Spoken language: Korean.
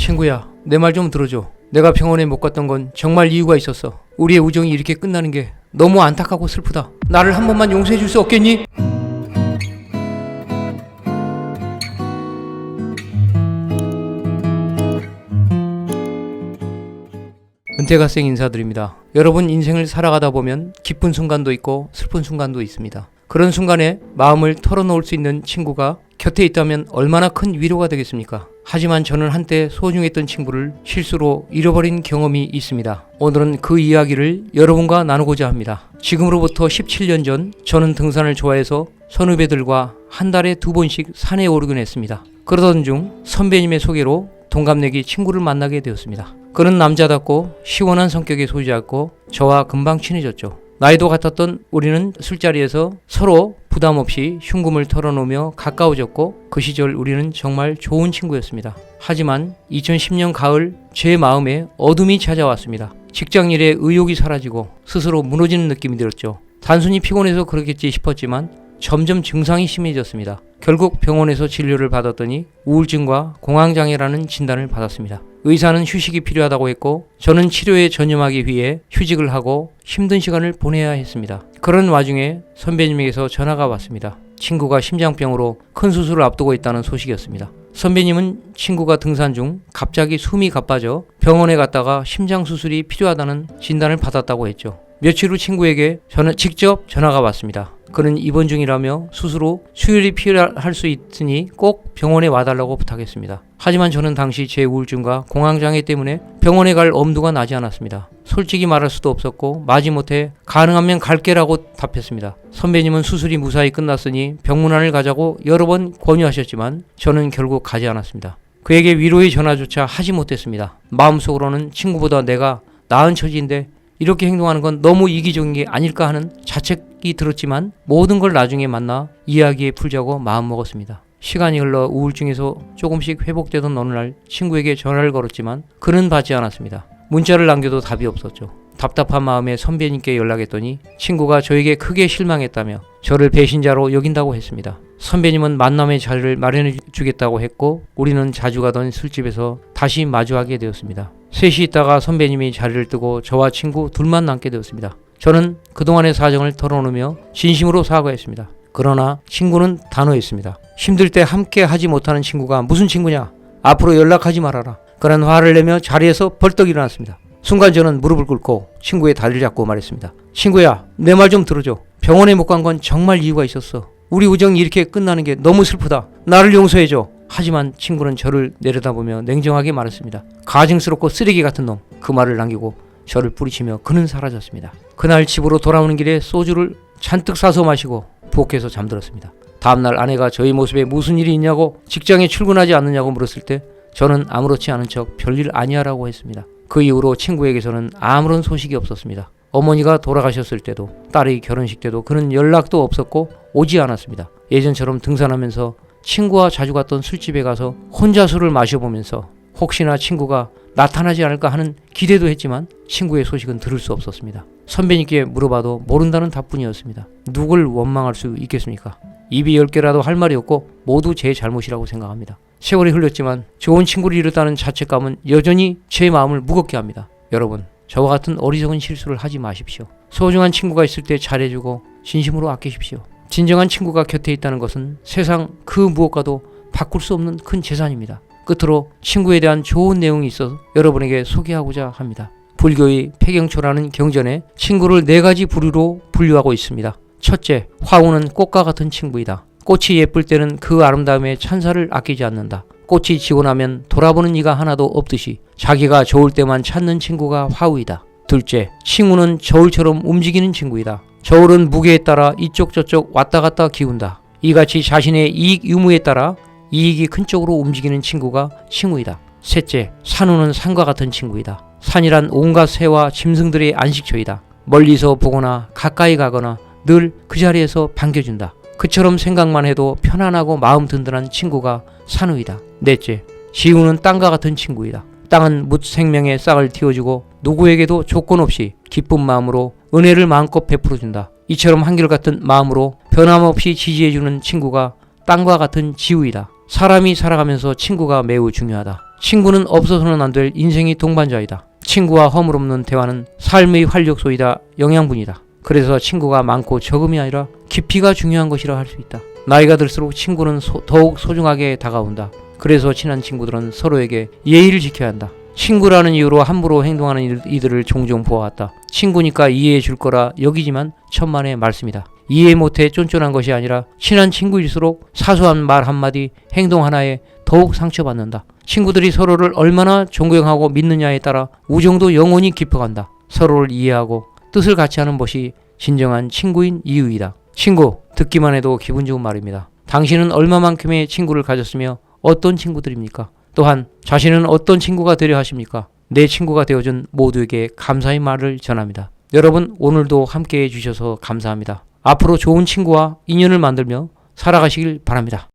친구야, 내 말 좀 들어줘. 내가 병원에 못 갔던 건 정말 이유가 있었어. 우리의 우정이 이렇게 끝나는 게 너무 안타깝고 슬프다. 나를 한 번만 용서해 줄 수 없겠니? 은퇴갓생 인사드립니다. 여러분 인생을 살아가다 보면 기쁜 순간도 있고 슬픈 순간도 있습니다. 그런 순간에 마음을 털어놓을 수 있는 친구가 곁에 있다면 얼마나 큰 위로가 되겠습니까? 하지만 저는 한때 소중했던 친구를 실수로 잃어버린 경험이 있습니다. 오늘은 그 이야기를 여러분과 나누고자 합니다. 지금으로부터 17년 전 저는 등산을 좋아해서 선후배들과 한 달에 2번씩 산에 오르곤 했습니다. 그러던 중 선배님의 소개로 동갑내기 친구를 만나게 되었습니다. 그는 남자답고 시원한 성격의 소유자였고 저와 금방 친해졌죠. 나이도 같았던 우리는 술자리에서 서로 부담 없이 흉금을 털어놓으며 가까워졌고 그 시절 우리는 정말 좋은 친구였습니다. 하지만 2010년 가을 제 마음에 어둠이 찾아왔습니다. 직장일에 의욕이 사라지고 스스로 무너지는 느낌이 들었죠. 단순히 피곤해서 그렇겠지 싶었지만 점점 증상이 심해졌습니다. 결국 병원에서 진료를 받았더니 우울증과 공황장애라는 진단을 받았습니다. 의사는 휴식이 필요하다고 했고 저는 치료에 전념하기 위해 휴직을 하고 힘든 시간을 보내야 했습니다. 그런 와중에 선배님에게서 전화가 왔습니다. 친구가 심장병으로 큰 수술을 앞두고 있다는 소식이었습니다. 선배님은 친구가 등산 중 갑자기 숨이 가빠져 병원에 갔다가 심장 수술이 필요하다는 진단을 받았다고 했죠. 며칠 후 친구에게 저는 직접 전화가 왔습니다. 그는 입원 중이라며 수술 후 수혈이 필요할 수 있으니 꼭 병원에 와달라고 부탁했습니다. 하지만 저는 당시 제 우울증과 공황장애 때문에 병원에 갈 엄두가 나지 않았습니다. 솔직히 말할 수도 없었고 마지못해 가능하면 갈게라고 답했습니다. 선배님은 수술이 무사히 끝났으니 병문안을 가자고 여러 번 권유하셨지만 저는 결국 가지 않았습니다. 그에게 위로의 전화조차 하지 못했습니다. 마음속으로는 친구보다 내가 나은 처지인데 이렇게 행동하는 건 너무 이기적인 게 아닐까 하는 자책이 들었지만 모든 걸 나중에 만나 이야기에 풀자고 마음먹었습니다. 시간이 흘러 우울증에서 조금씩 회복되던 어느 날 친구에게 전화를 걸었지만 그는 받지 않았습니다. 문자를 남겨도 답이 없었죠. 답답한 마음에 선배님께 연락했더니 친구가 저에게 크게 실망했다며 저를 배신자로 여긴다고 했습니다. 선배님은 만남의 자리를 마련해 주겠다고 했고 우리는 자주 가던 술집에서 다시 마주하게 되었습니다. 셋이 있다가 선배님이 자리를 뜨고 저와 친구 둘만 남게 되었습니다. 저는 그동안의 사정을 털어놓으며 진심으로 사과했습니다. 그러나 친구는 단호했습니다. 힘들 때 함께 하지 못하는 친구가 무슨 친구냐? 앞으로 연락하지 말아라. 그런 화를 내며 자리에서 벌떡 일어났습니다. 순간 저는 무릎을 꿇고 친구의 다리를 잡고 말했습니다. 친구야, 내 말 좀 들어줘. 병원에 못 간 건 정말 이유가 있었어. 우리 우정이 이렇게 끝나는 게 너무 슬프다. 나를 용서해줘. 하지만 친구는 저를 내려다보며 냉정하게 말했습니다. 가증스럽고 쓰레기 같은 놈. 그 말을 남기고 저를 뿌리치며 그는 사라졌습니다. 그날 집으로 돌아오는 길에 소주를 잔뜩 싸서 마시고 부엌에서 잠들었습니다. 다음날 아내가 저희 모습에 무슨 일이 있냐고 직장에 출근하지 않느냐고 물었을 때 저는 아무렇지 않은 척 별일 아니야라고 했습니다. 그 이후로 친구에게서는 아무런 소식이 없었습니다. 어머니가 돌아가셨을 때도 딸의 결혼식 때도 그는 연락도 없었고 오지 않았습니다. 예전처럼 등산하면서 친구와 자주 갔던 술집에 가서 혼자 술을 마셔보면서 혹시나 친구가 나타나지 않을까 하는 기대도 했지만 친구의 소식은 들을 수 없었습니다. 선배님께 물어봐도 모른다는 답뿐이었습니다. 누굴 원망할 수 있겠습니까? 입이 10개라도 할 말이 없고 모두 제 잘못이라고 생각합니다. 세월이 흘렀지만 좋은 친구를 잃었다는 자책감은 여전히 제 마음을 무겁게 합니다. 여러분, 저와 같은 어리석은 실수를 하지 마십시오. 소중한 친구가 있을 때 잘해주고 진심으로 아끼십시오. 진정한 친구가 곁에 있다는 것은 세상 그 무엇과도 바꿀 수 없는 큰 재산입니다. 끝으로 친구에 대한 좋은 내용이 있어서 여러분에게 소개하고자 합니다. 불교의 폐경초라는 경전에 친구를 4가지 부류로 분류하고 있습니다. 첫째, 화우는 꽃과 같은 친구이다. 꽃이 예쁠 때는 그 아름다움에 찬사를 아끼지 않는다. 꽃이 지고 나면 돌아보는 이가 하나도 없듯이 자기가 좋을 때만 찾는 친구가 화우이다. 둘째, 칭우는 저울처럼 움직이는 친구이다. 저울은 무게에 따라 이쪽 저쪽 왔다 갔다 기운다. 이같이 자신의 이익 유무에 따라 이익이 큰 쪽으로 움직이는 친구가 칭우이다. 셋째, 산우는 산과 같은 친구이다. 산이란 온갖 새와 짐승들의 안식처이다. 멀리서 보거나 가까이 가거나 늘 그 자리에서 반겨준다. 그처럼 생각만 해도 편안하고 마음 든든한 친구가 산우이다. 넷째, 지우는 땅과 같은 친구이다. 땅은 묻 생명의 싹을 틔워주고 누구에게도 조건 없이 기쁜 마음으로 은혜를 마음껏 베풀어준다. 이처럼 한결같은 마음으로 변함없이 지지해주는 친구가 땅과 같은 지우이다. 사람이 살아가면서 친구가 매우 중요하다. 친구는 없어서는 안 될 인생의 동반자이다. 친구와 허물없는 대화는 삶의 활력소이다. 영양분이다. 그래서 친구가 많고 적음이 아니라 깊이가 중요한 것이라 할 수 있다. 나이가 들수록 친구는 더욱 소중하게 다가온다. 그래서 친한 친구들은 서로에게 예의를 지켜야 한다. 친구라는 이유로 함부로 행동하는 이들을 종종 보아왔다. 친구니까 이해해 줄 거라 여기지만 천만의 말씀이다. 이해 못해 쫀쫀한 것이 아니라 친한 친구일수록 사소한 말 한마디, 행동 하나에 더욱 상처받는다. 친구들이 서로를 얼마나 존경하고 믿느냐에 따라 우정도 영원히 깊어간다. 서로를 이해하고 뜻을 같이 하는 것이 진정한 친구인 이유이다. 친구, 듣기만 해도 기분 좋은 말입니다. 당신은 얼마만큼의 친구를 가졌으며 어떤 친구들입니까? 또한 자신은 어떤 친구가 되려 하십니까? 내 친구가 되어준 모두에게 감사의 말을 전합니다. 여러분, 오늘도 함께해 주셔서 감사합니다. 앞으로 좋은 친구와 인연을 만들며 살아가시길 바랍니다.